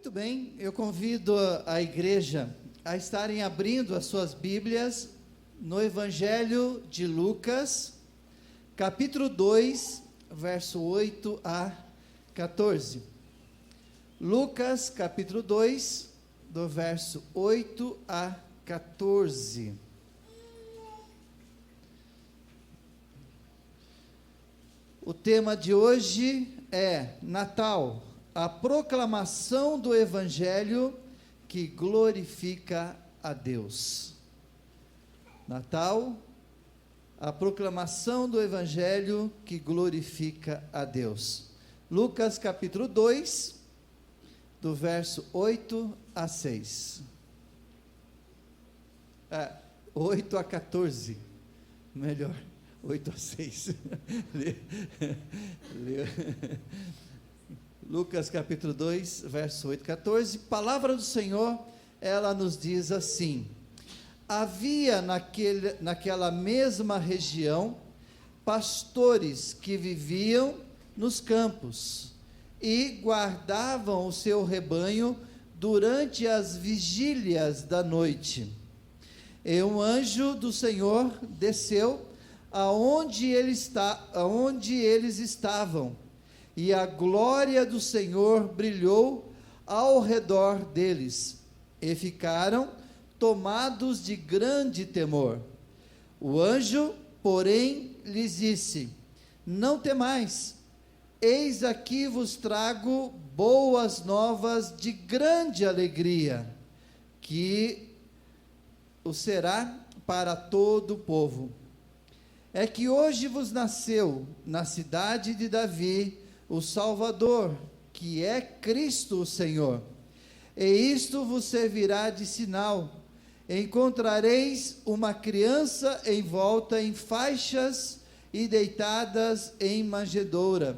Muito bem, eu convido a igreja a estarem abrindo as suas Bíblias no Evangelho de Lucas, capítulo 2, verso 8 a 14. Lucas, capítulo 2, do verso 8 a 14. O tema de hoje é Natal, a proclamação do Evangelho que glorifica a Deus. Natal, a proclamação do Evangelho que glorifica a Deus. Lucas capítulo 2, do verso 8 a 6. 8 a 14, melhor, 8 a 6. Lucas capítulo 2, verso 8 a 14, palavra do Senhor, ela nos diz assim: havia naquela mesma região, pastores que viviam nos campos, e guardavam o seu rebanho durante as vigílias da noite. E um anjo do Senhor desceu aonde eles estavam, e a glória do Senhor brilhou ao redor deles, e ficaram tomados de grande temor. O anjo, porém, lhes disse: não temais, eis aqui vos trago boas novas de grande alegria, que o será para todo o povo. É que hoje vos nasceu na cidade de Davi o Salvador, que é Cristo o Senhor. E isto vos servirá de sinal: encontrareis uma criança envolta em faixas e deitadas em manjedoura.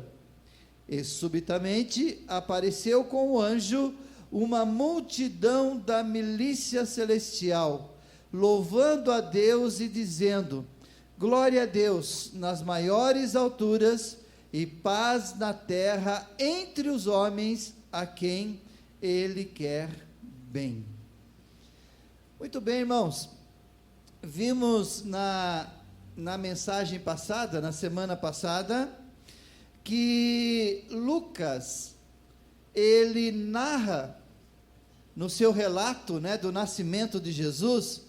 E subitamente apareceu com o anjo uma multidão da milícia celestial, louvando a Deus e dizendo: glória a Deus nas maiores alturas, e paz na terra entre os homens a quem Ele quer bem. Muito bem, irmãos, vimos na mensagem passada, na semana passada, que Lucas, ele narra, no seu relato, do nascimento de Jesus,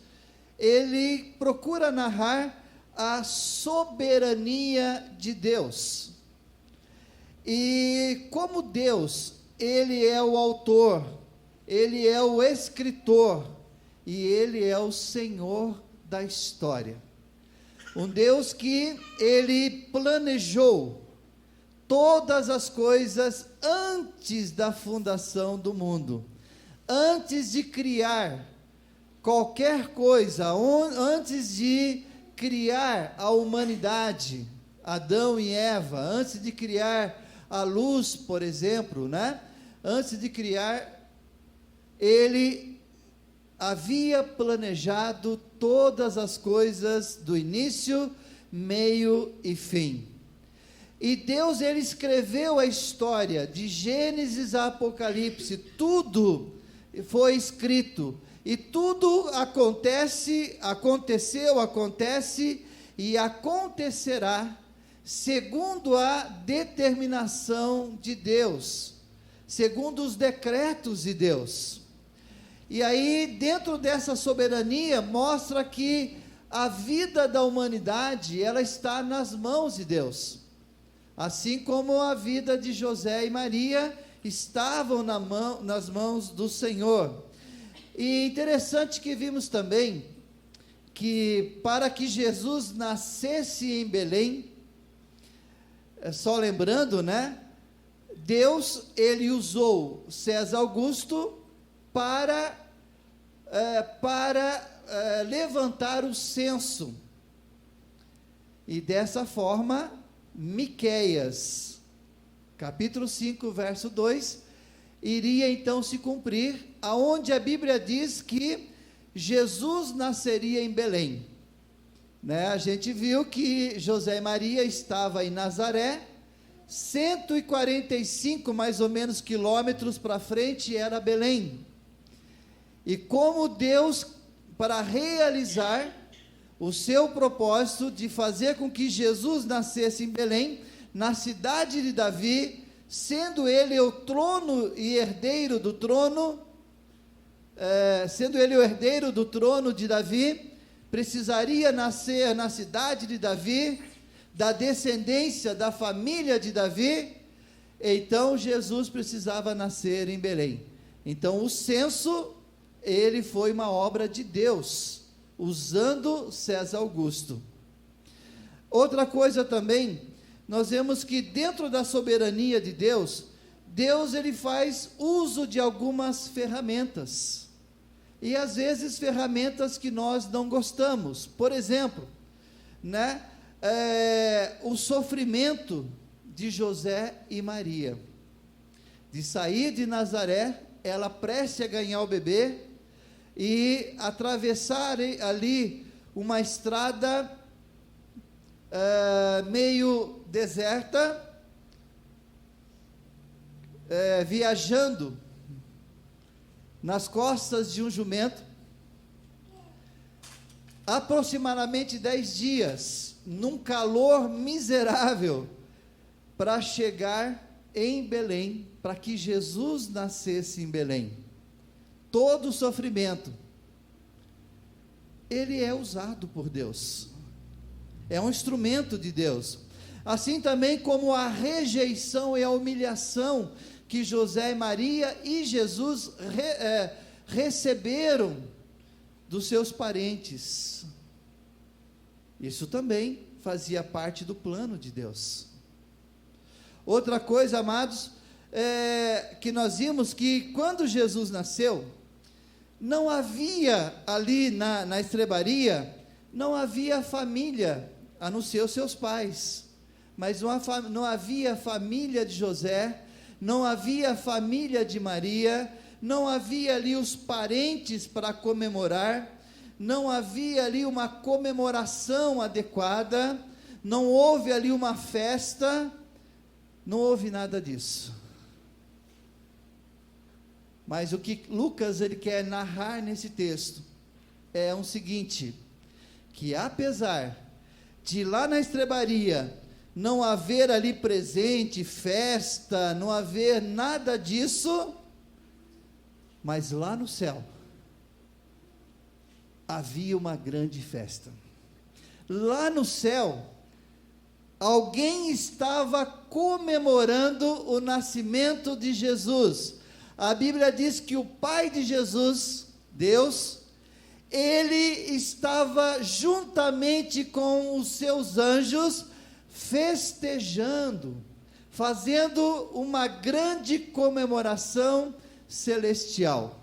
ele procura narrar a soberania de Deus. E como Deus, Ele é o autor, Ele é o escritor, e Ele é o Senhor da história. Um Deus que Ele planejou todas as coisas antes da fundação do mundo, antes de criar qualquer coisa, antes de criar a humanidade, Adão e Eva, antes de criar a luz, por exemplo, antes de criar, Ele havia planejado todas as coisas do início, meio e fim. E Deus, Ele escreveu a história de Gênesis a Apocalipse, tudo foi escrito, e tudo acontece e acontecerá segundo a determinação de Deus, segundo os decretos de Deus. E aí, dentro dessa soberania, mostra que a vida da humanidade, ela está nas mãos de Deus, assim como a vida de José e Maria estavam nas mãos do Senhor. E interessante que vimos também, que para que Jesus nascesse em Belém, só lembrando, Deus, Ele usou César Augusto para levantar o censo, e dessa forma, Miqueias, capítulo 5, verso 2, iria então se cumprir, aonde a Bíblia diz que Jesus nasceria em Belém. A gente viu que José e Maria estavam em Nazaré, 145 mais ou menos quilômetros para frente era Belém. E como Deus, para realizar o seu propósito de fazer com que Jesus nascesse em Belém, na cidade de Davi, sendo ele o trono e herdeiro do trono, de Davi, precisaria nascer na cidade de Davi, da descendência da família de Davi. Então Jesus precisava nascer em Belém. Então o censo, ele foi uma obra de Deus, usando César Augusto. Outra coisa também, nós vemos que dentro da soberania de Deus, ele faz uso de algumas ferramentas, e às vezes ferramentas que nós não gostamos. Por exemplo, o sofrimento de José e Maria, de sair de Nazaré, ela prestes a ganhar o bebê, e atravessar ali uma estrada meio deserta, viajando nas costas de um jumento, aproximadamente 10 dias, num calor miserável, para chegar em Belém, para que Jesus nascesse em Belém. Todo o sofrimento, ele é usado por Deus, é um instrumento de Deus. Assim também como a rejeição e a humilhação que José e Maria e Jesus receberam dos seus parentes, isso também fazia parte do plano de Deus. Outra coisa, amados, que nós vimos que quando Jesus nasceu, não havia ali na estrebaria, não havia família, a não ser os seus pais, mas não havia família de José, não havia família de Maria, não havia ali os parentes para comemorar, não havia ali uma comemoração adequada, não houve ali uma festa, não houve nada disso. Mas o que Lucas ele quer narrar nesse texto é o seguinte, que apesar de lá na estrebaria não haver ali presente, festa, não haver nada disso, mas lá no céu havia uma grande festa. Lá no céu, alguém estava comemorando o nascimento de Jesus. A Bíblia diz que o Pai de Jesus, Deus, ele estava juntamente com os seus anjos, festejando, fazendo uma grande comemoração celestial.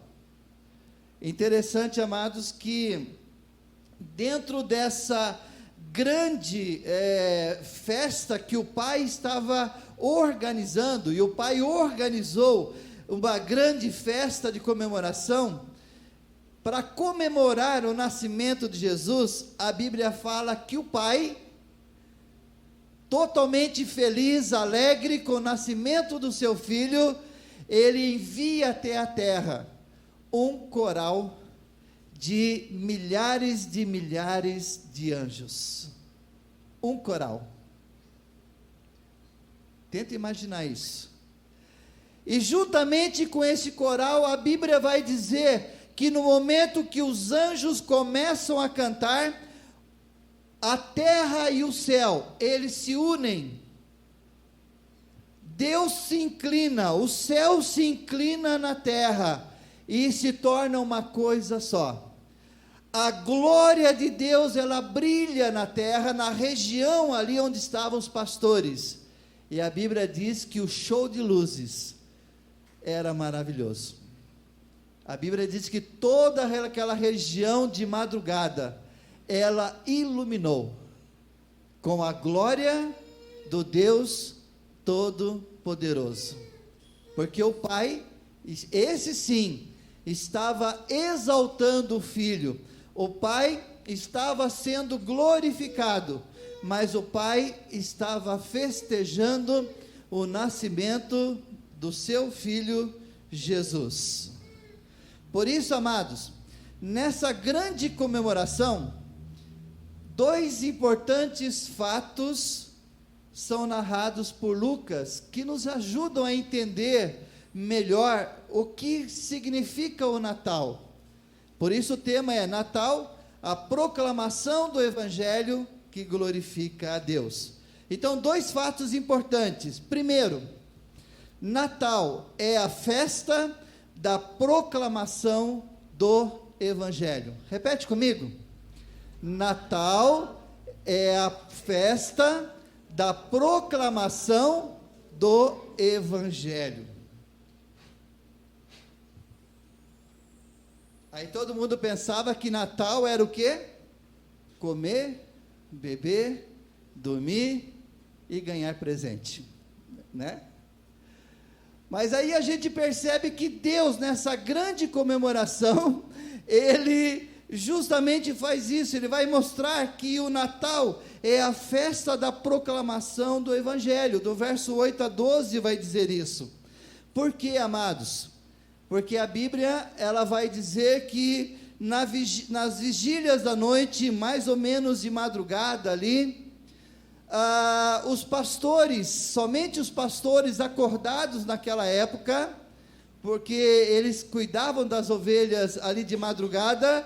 Interessante, amados, que dentro dessa grande festa que o Pai estava organizando, e o Pai organizou uma grande festa de comemoração, para comemorar o nascimento de Jesus, a Bíblia fala que o Pai, totalmente feliz, alegre com o nascimento do seu filho, ele envia até a terra um coral de milhares de anjos. Um coral. Tenta imaginar isso. E juntamente com esse coral, a Bíblia vai dizer que no momento que os anjos começam a cantar, a terra e o céu, eles se unem. Deus se inclina, o céu se inclina na terra, e se torna uma coisa só. A glória de Deus, ela brilha na terra, na região ali onde estavam os pastores, e a Bíblia diz que o show de luzes era maravilhoso. A Bíblia diz que toda aquela região de madrugada, ela iluminou com a glória do Deus Todo-Poderoso, porque o Pai, esse sim, estava exaltando o Filho, o Pai estava sendo glorificado, mas o Pai estava festejando o nascimento do seu filho Jesus. Por isso, amados, nessa grande comemoração, dois importantes fatos são narrados por Lucas, que nos ajudam a entender melhor o que significa o Natal. Por isso o tema é Natal, a proclamação do Evangelho que glorifica a Deus. Então, dois fatos importantes. Primeiro, Natal é a festa da proclamação do Evangelho. Repete comigo. Natal é a festa da proclamação do Evangelho. Aí todo mundo pensava que Natal era o quê? Comer, beber, dormir e ganhar presente, né? Mas aí a gente percebe que Deus, nessa grande comemoração, Ele justamente faz isso. Ele vai mostrar que o Natal é a festa da proclamação do Evangelho. Do verso 8 a 12 vai dizer isso. Por quê, amados? Porque a Bíblia, ela vai dizer que nas vigílias da noite, mais ou menos de madrugada ali, os pastores, somente os pastores acordados naquela época, porque eles cuidavam das ovelhas ali de madrugada,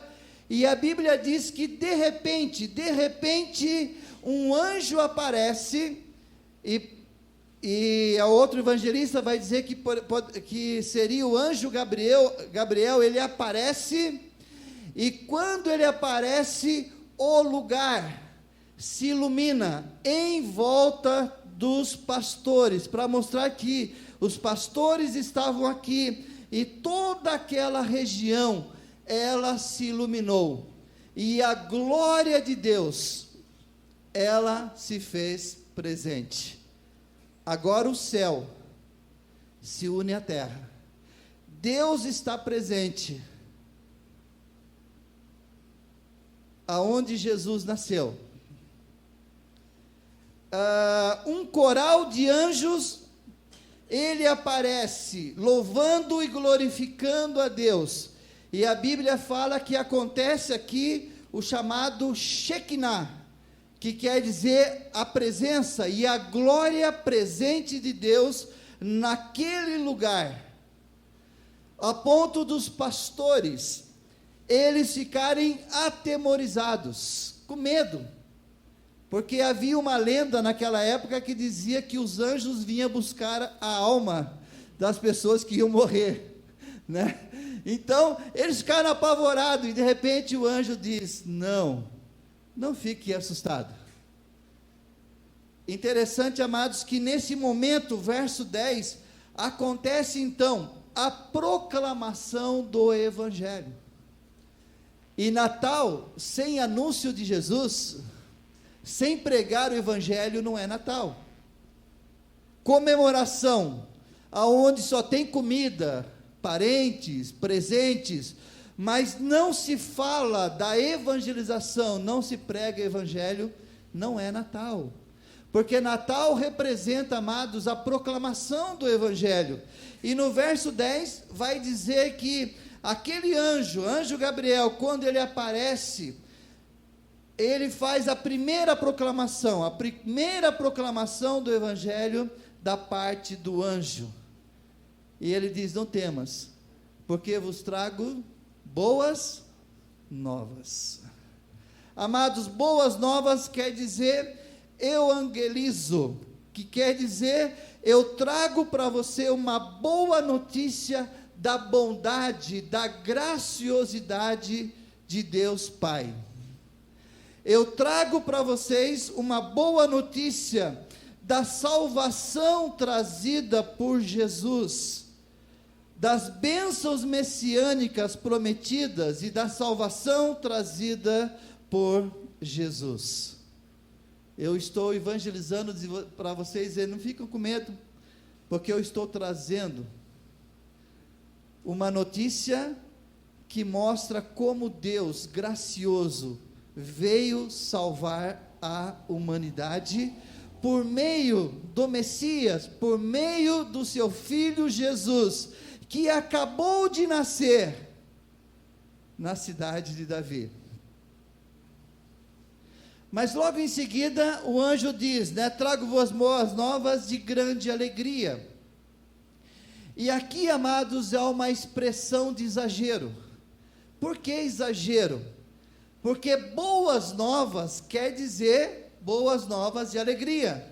e a Bíblia diz que de repente, um anjo aparece, e a outro evangelista vai dizer que seria o anjo Gabriel, ele aparece, e quando ele aparece, o lugar se ilumina em volta dos pastores, para mostrar que os pastores estavam aqui, e toda aquela região, ela se iluminou, e a glória de Deus, ela se fez presente. Agora o céu se une à terra, Deus está presente, aonde Jesus nasceu. Um coral de anjos, ele aparece, louvando e glorificando a Deus, e a Bíblia fala que acontece aqui o chamado Shekinah, que quer dizer a presença e a glória presente de Deus naquele lugar, a ponto dos pastores, eles ficarem atemorizados, com medo, porque havia uma lenda naquela época que dizia que os anjos vinham buscar a alma das pessoas que iam morrer, né? Então, eles ficaram apavorados, e de repente o anjo diz: não fique assustado. Interessante, amados, que nesse momento, verso 10, acontece então a proclamação do Evangelho. E Natal, sem anúncio de Jesus, sem pregar o Evangelho, não é Natal. Comemoração, aonde só tem comida, parentes, presentes, mas não se fala da evangelização, não se prega Evangelho, não é Natal. Porque Natal representa, amados, a proclamação do Evangelho. E no verso 10 vai dizer que aquele anjo Gabriel, quando ele aparece, ele faz a primeira proclamação do Evangelho da parte do anjo. E ele diz: não temas, porque vos trago boas novas. Amados, boas novas quer dizer euangelizo, que quer dizer eu trago para você uma boa notícia da bondade, da graciosidade de Deus Pai. Eu trago para vocês uma boa notícia da salvação trazida por Jesus, das bênçãos messiânicas prometidas e da salvação trazida por Jesus. Eu estou evangelizando para vocês, e não ficam com medo, porque eu estou trazendo uma notícia que mostra como Deus gracioso veio salvar a humanidade, por meio do Messias, por meio do seu Filho Jesus, que acabou de nascer na cidade de Davi. Mas logo em seguida o anjo diz, trago-vos boas novas de grande alegria. E aqui, amados, há uma expressão de exagero. Por que exagero? Porque boas novas quer dizer boas novas de alegria,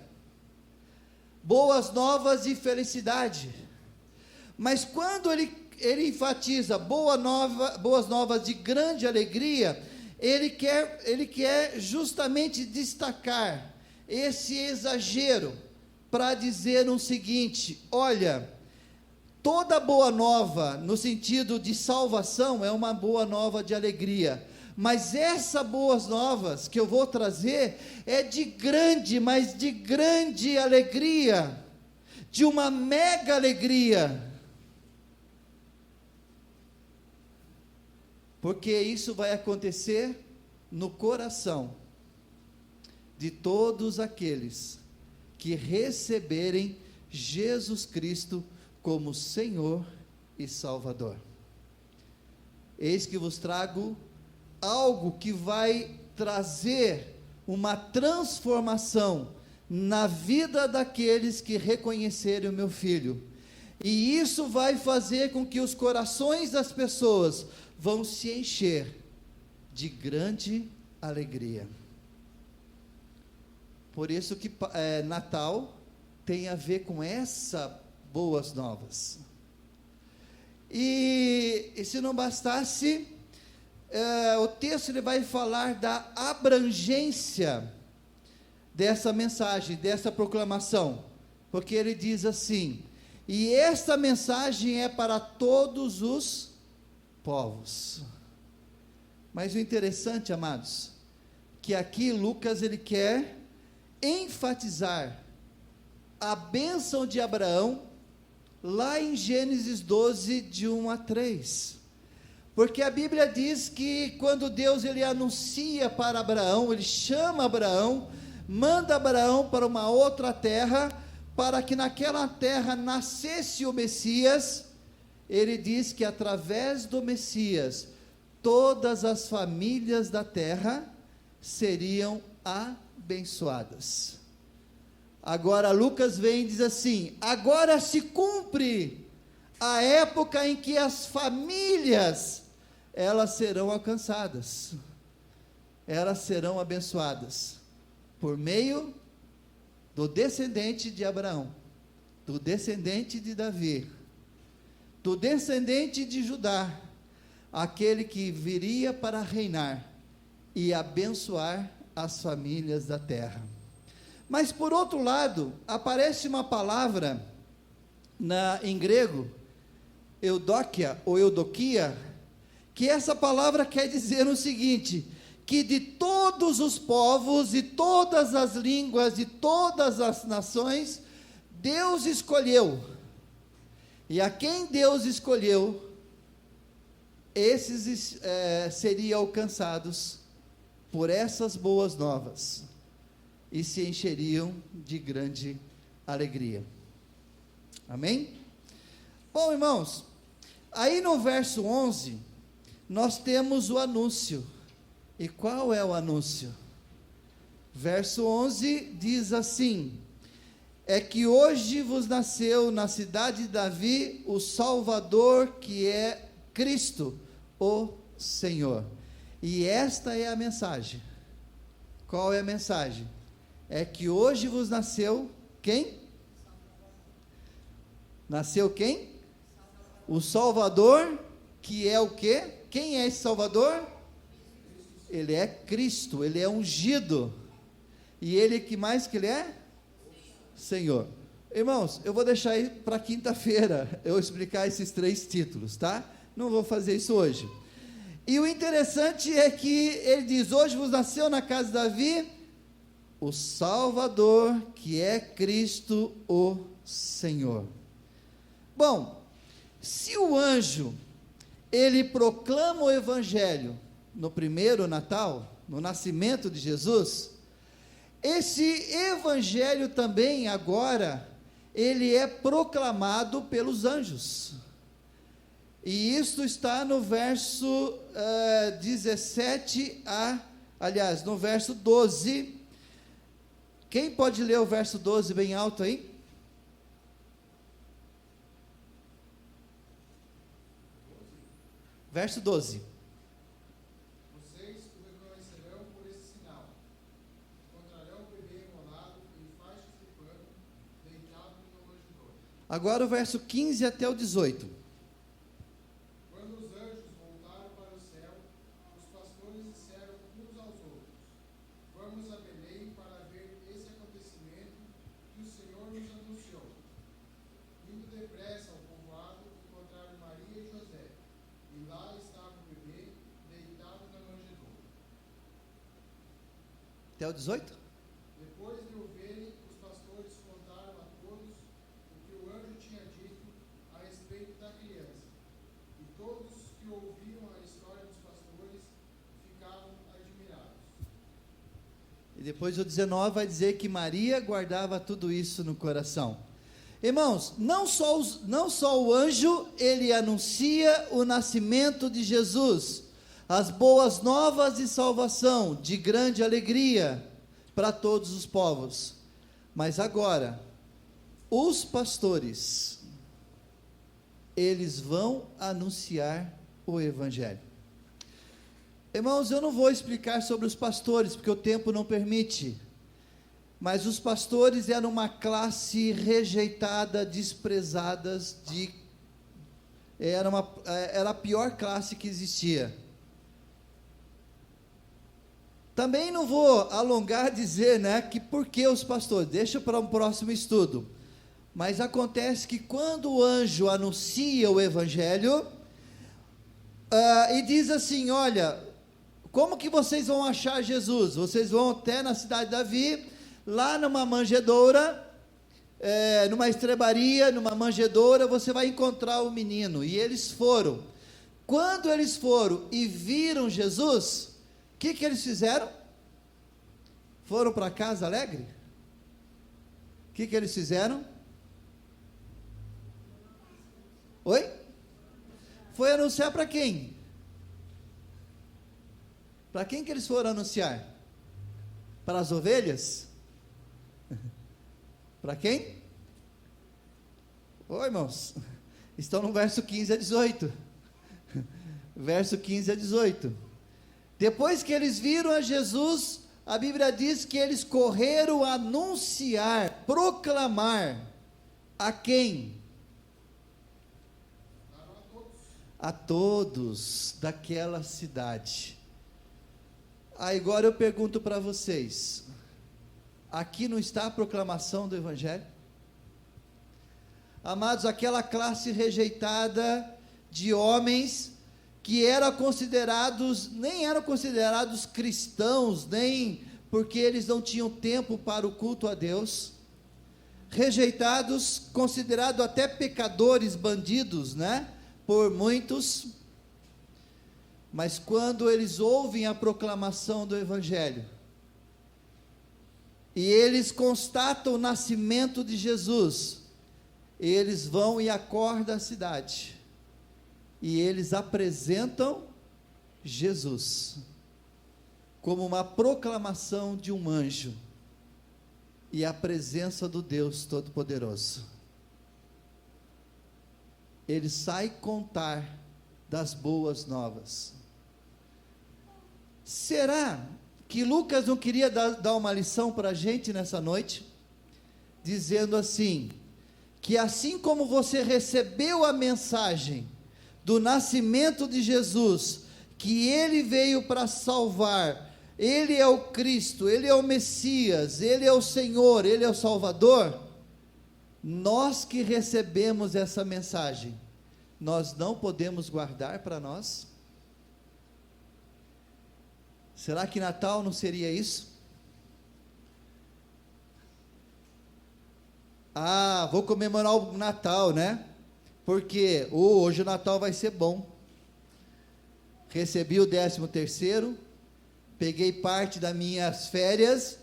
boas novas de felicidade. Mas quando ele enfatiza boas novas de grande alegria, ele quer justamente destacar esse exagero, para dizer o seguinte: olha, toda boa nova, no sentido de salvação, é uma boa nova de alegria, mas essas boas novas que eu vou trazer, é de grande, mas de grande alegria, de uma mega alegria, porque isso vai acontecer no coração de todos aqueles que receberem Jesus Cristo como Senhor e Salvador. Eis que vos trago algo que vai trazer uma transformação na vida daqueles que reconhecerem o meu Filho, e isso vai fazer com que os corações das pessoas vão se encher de grande alegria. Por isso que Natal tem a ver com essas boas novas. E se não bastasse, o texto ele vai falar da abrangência dessa mensagem, dessa proclamação, porque ele diz assim: e esta mensagem é para todos os povos. Mas o interessante, amados, que aqui Lucas ele quer enfatizar a bênção de Abraão, lá em Gênesis 12, de 1 a 3, porque a Bíblia diz que quando Deus ele anuncia para Abraão, ele chama Abraão, manda Abraão para uma outra terra, para que naquela terra nascesse o Messias. Ele diz que através do Messias, todas as famílias da terra seriam abençoadas. Agora Lucas vem e diz assim: agora se cumpre a época em que as famílias, elas serão alcançadas, elas serão abençoadas, por meio do descendente de Abraão, do descendente de Davi, do descendente de Judá, aquele que viria para reinar e abençoar as famílias da terra. Mas por outro lado, aparece uma palavra em grego, Eudokia ou Eudokia, que essa palavra quer dizer o seguinte: que de todos os povos e todas as línguas e todas as nações, Deus escolheu, e a quem Deus escolheu, esses seriam alcançados por essas boas novas, e se encheriam de grande alegria. Amém? Bom, irmãos, aí no verso 11, nós temos o anúncio. E qual é o anúncio? Verso 11 diz assim: é que hoje vos nasceu na cidade de Davi o Salvador, que é Cristo, o Senhor. E esta é a mensagem. Qual é a mensagem? É que hoje vos nasceu quem? Nasceu quem? O Salvador, que é o quê? Quem é esse Salvador? Ele é Cristo, ele é ungido. E ele, que mais que ele é? Senhor. Irmãos, eu vou deixar aí para quinta-feira eu explicar esses 3 títulos, tá? Não vou fazer isso hoje. E o interessante é que ele diz: hoje vos nasceu na casa de Davi o Salvador, que é Cristo o Senhor. Bom, se o anjo ele proclama o evangelho no primeiro Natal, no nascimento de Jesus, Esse evangelho também agora, ele é proclamado pelos anjos, e isso está no verso 17 aliás, no verso 12, quem pode ler o verso 12 bem alto aí? Verso 12. Vocês o reconhecerão por esse sinal. Encontrarão o bebê enrolado em faixas de pano, deitado no manjedouro. Agora o verso 15 até o 18. Quando os anjos voltaram para o céu, os pastores disseram uns aos outros: Vamos a Belém para ver esse acontecimento que o Senhor nos anunciou. Indo depressa ao povoado, encontraram Maria e José, e lá estava o bebê deitado na manjedoura. Até o 18? Depois de o verem, os pastores contaram a todos o que o anjo tinha dito a respeito da criança. E todos que ouviram a história dos pastores ficaram admirados. E depois o 19 vai dizer que Maria guardava tudo isso no coração. Irmãos, não só o anjo, ele anuncia o nascimento de Jesus, as boas novas de salvação, de grande alegria para todos os povos. Mas agora, os pastores, eles vão anunciar o evangelho. Irmãos, eu não vou explicar sobre os pastores, porque o tempo não permite. Mas os pastores eram uma classe rejeitada, desprezada, era a pior classe que existia. Também não vou alongar dizer, que por que os pastores, deixa para um próximo estudo. Mas acontece que quando o anjo anuncia o evangelho, e diz assim: olha, como que vocês vão achar Jesus? Vocês vão até na cidade de Davi, lá numa manjedoura, numa estrebaria, numa manjedoura, você vai encontrar o menino. E eles foram. Quando eles foram e viram Jesus, o que eles fizeram? Foram para casa alegre? O que eles fizeram? Oi? Foi anunciar para quem? Para quem que eles foram anunciar? Para as ovelhas? Para quem? Oi, irmãos, estão no verso 15 a 18, verso 15 a 18, depois que eles viram a Jesus, a Bíblia diz que eles correram a anunciar, proclamar, a quem? A todos daquela cidade. Agora eu pergunto para vocês, aqui não está a proclamação do Evangelho? Amados, aquela classe rejeitada de homens que nem eram considerados cristãos, nem porque eles não tinham tempo para o culto a Deus, rejeitados, considerados até pecadores, bandidos, por muitos. Mas quando eles ouvem a proclamação do Evangelho, e eles constatam o nascimento de Jesus, eles vão e acordam a cidade, e eles apresentam Jesus, como uma proclamação de um anjo, e a presença do Deus Todo-Poderoso. Ele sai contar das boas novas. Será que Lucas não queria dar uma lição para a gente nessa noite? Dizendo assim, que assim como você recebeu a mensagem do nascimento de Jesus, que Ele veio para salvar, Ele é o Cristo, Ele é o Messias, Ele é o Senhor, Ele é o Salvador, nós que recebemos essa mensagem, nós não podemos guardar para nós? Será que Natal não seria isso? Vou comemorar o Natal, porque hoje o Natal vai ser bom. Recebi o 13º, peguei parte das minhas férias,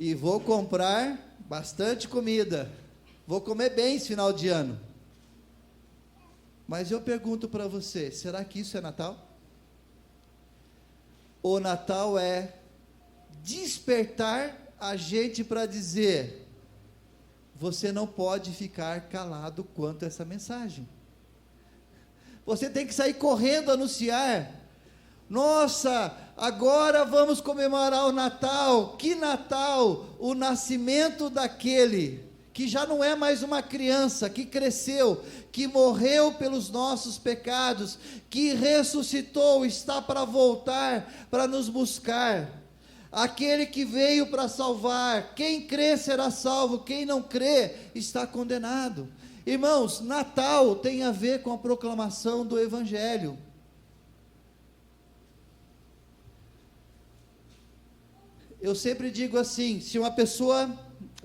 e vou comprar bastante comida, vou comer bem esse final de ano. Mas eu pergunto para você, será que isso é Natal? O Natal é despertar a gente para dizer: você não pode ficar calado quanto a essa mensagem. Você tem que sair correndo anunciar: nossa, agora vamos comemorar o Natal. Que Natal? O nascimento daquele que já não é mais uma criança, que cresceu, que morreu pelos nossos pecados, que ressuscitou, está para voltar, para nos buscar. Aquele que veio para salvar. Quem crê será salvo, quem não crê está condenado. Irmãos, Natal tem a ver com a proclamação do Evangelho. Eu sempre digo assim: se uma pessoa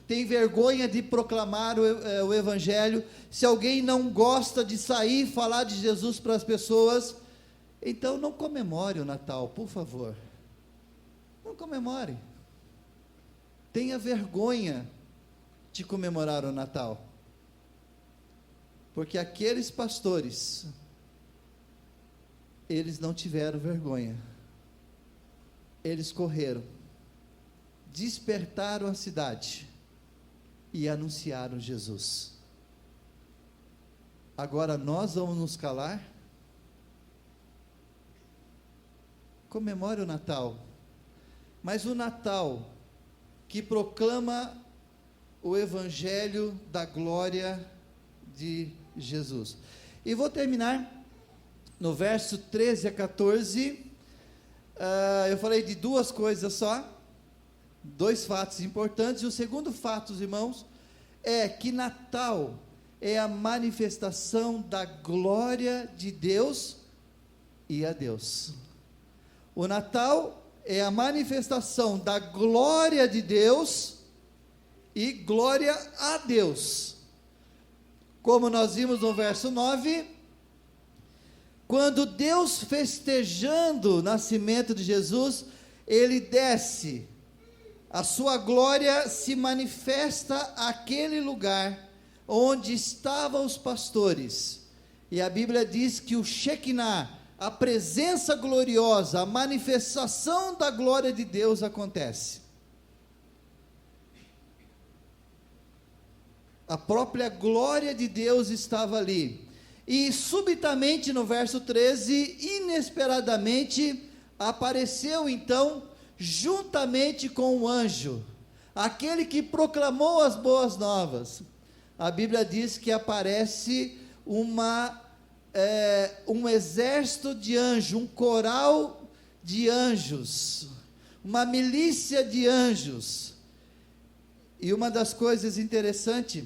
tem vergonha de proclamar o Evangelho, se alguém não gosta de sair e falar de Jesus para as pessoas, então não comemore o Natal, por favor. Não comemore. Tenha vergonha de comemorar o Natal. Porque aqueles pastores, eles não tiveram vergonha. Eles correram, despertaram a cidade e anunciaram Jesus. Agora nós vamos nos calar? Comemore o Natal, mas o Natal que proclama o Evangelho da glória de Jesus. E vou terminar no verso 13 a 14. Eu falei de duas coisas só, dois fatos importantes. E o segundo fato, irmãos, é que Natal é a manifestação da glória de Deus e a Deus. O Natal é a manifestação da glória de Deus e glória a Deus. Como nós vimos no verso 9, quando Deus, festejando o nascimento de Jesus, ele desce, a sua glória se manifesta àquele lugar onde estavam os pastores, e a Bíblia diz que o Shekinah, a presença gloriosa, a manifestação da glória de Deus acontece. A própria glória de Deus estava ali, e subitamente no verso 13, inesperadamente, apareceu então, juntamente com o anjo, aquele que proclamou as boas novas. A Bíblia diz que aparece um exército de anjos, um coral de anjos, uma milícia de anjos. E uma das coisas interessantes,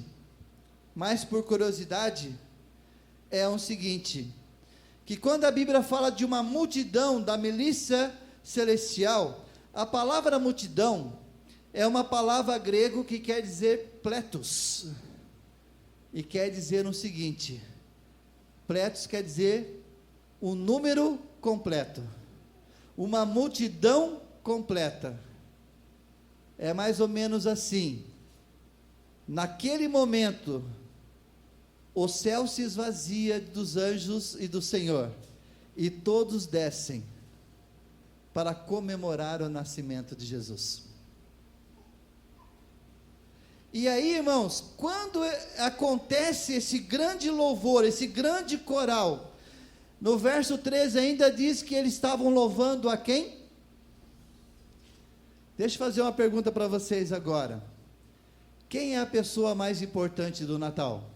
mais por curiosidade, é o seguinte, que quando a Bíblia fala de uma multidão da milícia celestial, a palavra multidão é uma palavra grego que quer dizer pletos, e quer dizer o seguinte: pletos quer dizer um número completo, uma multidão completa. É mais ou menos assim, naquele momento, o céu se esvazia dos anjos e do Senhor, e todos descem, para comemorar o nascimento de Jesus. E aí, irmãos, quando acontece esse grande louvor, esse grande coral, no verso 13 ainda diz que eles estavam louvando a quem? Deixa eu fazer uma pergunta para vocês agora. Quem é a pessoa mais importante do Natal?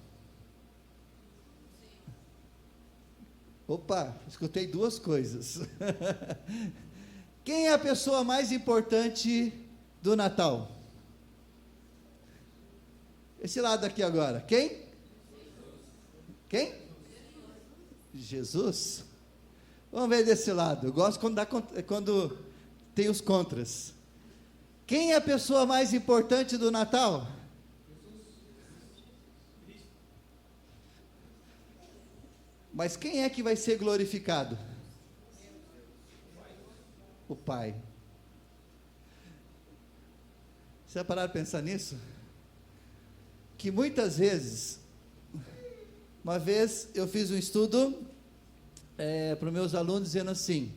Opa, escutei duas coisas. Quem é a pessoa mais importante do Natal? Esse lado aqui agora, quem? Quem? Jesus. Vamos ver desse lado. Eu gosto quando tem os contras. Quem é a pessoa mais importante do Natal? Mas quem é que vai ser glorificado? O Pai. Você vai parar de pensar nisso? Que muitas vezes, uma vez eu fiz um estudo para os meus alunos dizendo assim,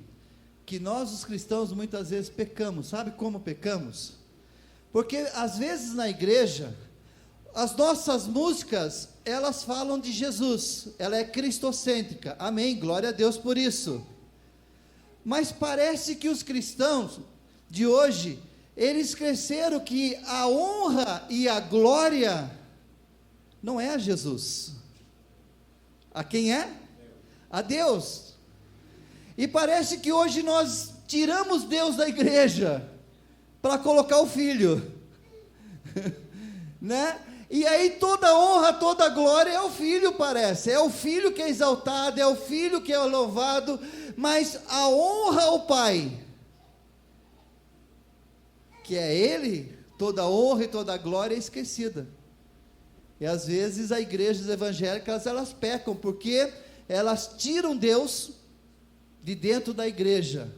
que nós os cristãos muitas vezes pecamos. Sabe como pecamos? Porque às vezes na igreja, as nossas músicas, elas falam de Jesus, ela é cristocêntrica, amém, glória a Deus por isso. Mas parece que os cristãos de hoje, eles cresceram que a honra e a glória não é a Jesus. A quem é? A Deus. E parece que hoje nós tiramos Deus da igreja para colocar o Filho, né? E aí toda honra, toda glória é o Filho, parece, é o Filho que é exaltado, é o Filho que é louvado, mas a honra ao Pai, que é Ele, toda honra e toda glória é esquecida. E às vezes as igrejas evangélicas, elas pecam, porque elas tiram Deus de dentro da igreja,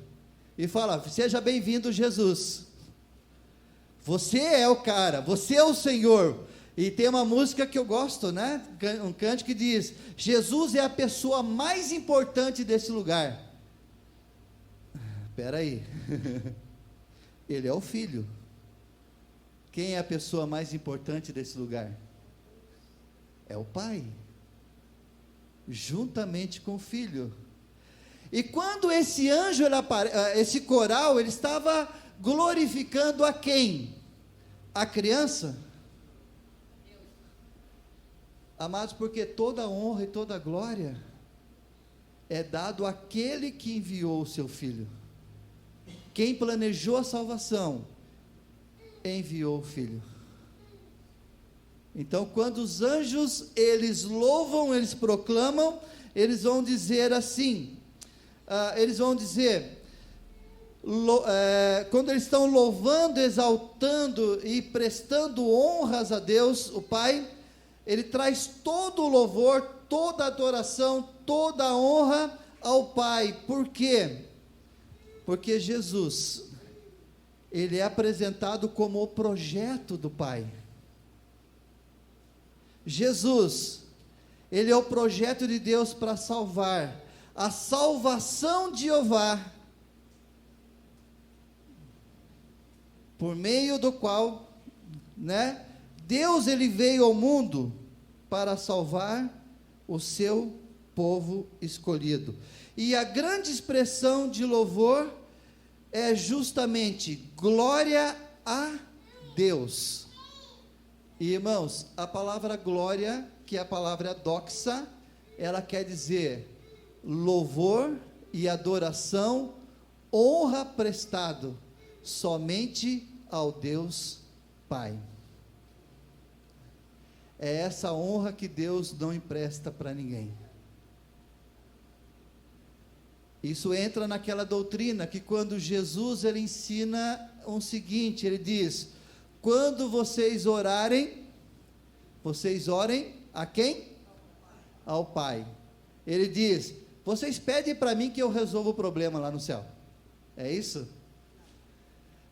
e falam, seja bem-vindo Jesus, você é o cara, você é o Senhor. E tem uma música que eu gosto, né? Um cântico que diz, Jesus é a pessoa mais importante desse lugar. Espera aí, Ele é o Filho. Quem é a pessoa mais importante desse lugar? É o Pai, juntamente com o Filho. E quando esse anjo, esse coral, ele estava glorificando a quem? A criança? Amados, porque toda honra e toda glória é dado àquele que enviou o seu Filho. Quem planejou a salvação, enviou o Filho. Então, quando os anjos, eles louvam, eles proclamam, eles vão dizer assim, quando eles estão louvando, exaltando e prestando honras a Deus, o Pai, Ele traz todo o louvor, toda a adoração, toda a honra ao Pai. Por quê? Porque Jesus, Ele é apresentado como o projeto do Pai. Jesus, Ele é o projeto de Deus para salvar, a salvação de Jeová, por meio do qual, né, Deus, Ele veio ao mundo para salvar o seu povo escolhido. E a grande expressão de louvor é justamente glória a Deus. E, irmãos, a palavra glória, que é a palavra doxa, ela quer dizer louvor e adoração, honra prestado somente ao Deus Pai. É essa honra que Deus não empresta para ninguém. Isso entra naquela doutrina que quando Jesus, ele ensina o seguinte, ele diz, quando vocês orem a quem? Ao Pai. Ele diz, vocês pedem para mim que eu resolva o problema lá no céu. É isso?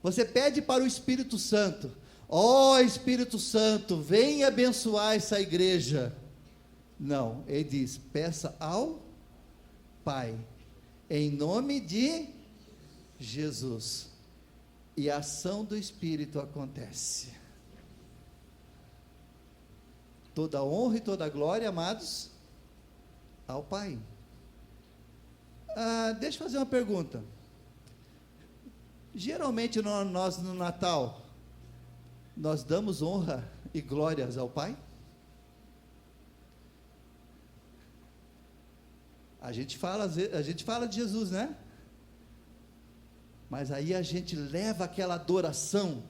Você pede para o Espírito Santo, ó Espírito Santo, vem abençoar essa igreja. Não, ele diz, peça ao Pai, em nome de Jesus, e a ação do Espírito acontece. Toda honra e toda glória, amados, ao Pai. Deixa eu fazer uma pergunta. Geralmente nós no Natal, nós damos honra e glórias ao Pai? A gente fala de Jesus, né? Mas aí a gente leva aquela adoração,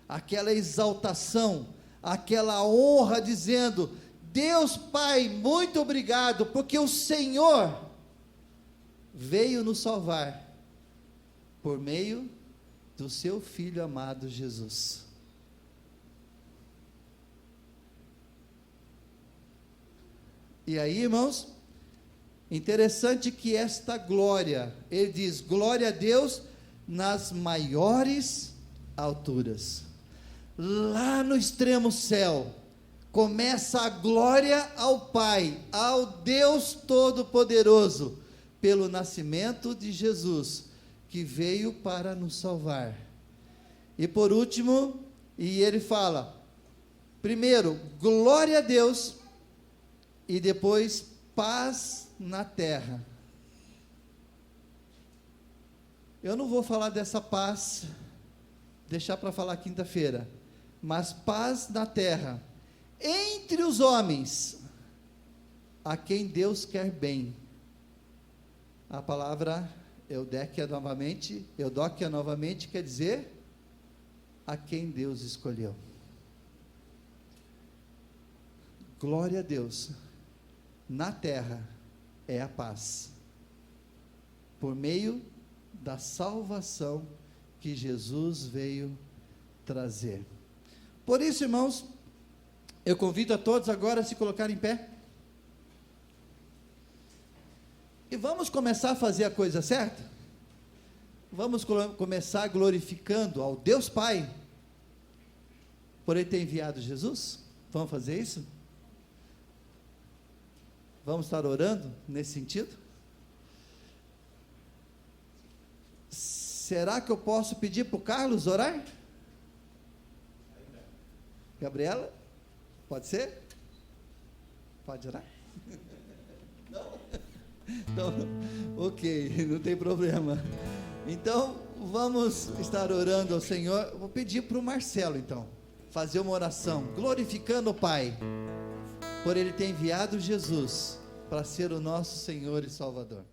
aquela exaltação, aquela honra, dizendo, Deus Pai, muito obrigado, porque o Senhor veio nos salvar, por meio do seu Filho amado Jesus. E aí, irmãos, interessante que esta glória, ele diz, glória a Deus nas maiores alturas, lá no extremo céu, começa a glória ao Pai, ao Deus Todo-Poderoso, pelo nascimento de Jesus, que veio para nos salvar. E por último, e ele fala, primeiro, glória a Deus, e depois, paz na terra. Eu não vou falar dessa paz, deixar para falar quinta-feira, mas paz na terra, entre os homens, a quem Deus quer bem. A palavra Eudóquia novamente quer dizer, a quem Deus escolheu. Glória a Deus, na terra é a paz, por meio da salvação que Jesus veio trazer. Por isso, irmãos, eu convido a todos agora a se colocarem em pé, e vamos começar a fazer a coisa certa. Vamos começar glorificando ao Deus Pai, por Ele ter enviado Jesus. Vamos fazer isso? Vamos estar orando nesse sentido? Será que eu posso pedir para o Carlos orar? Gabriela? Pode ser? Pode orar? Não? Então, ok, não tem problema. Então, vamos estar orando ao Senhor. Vou pedir para o Marcelo, então, fazer uma oração, glorificando o Pai, por Ele ter enviado Jesus, para ser o nosso Senhor e Salvador.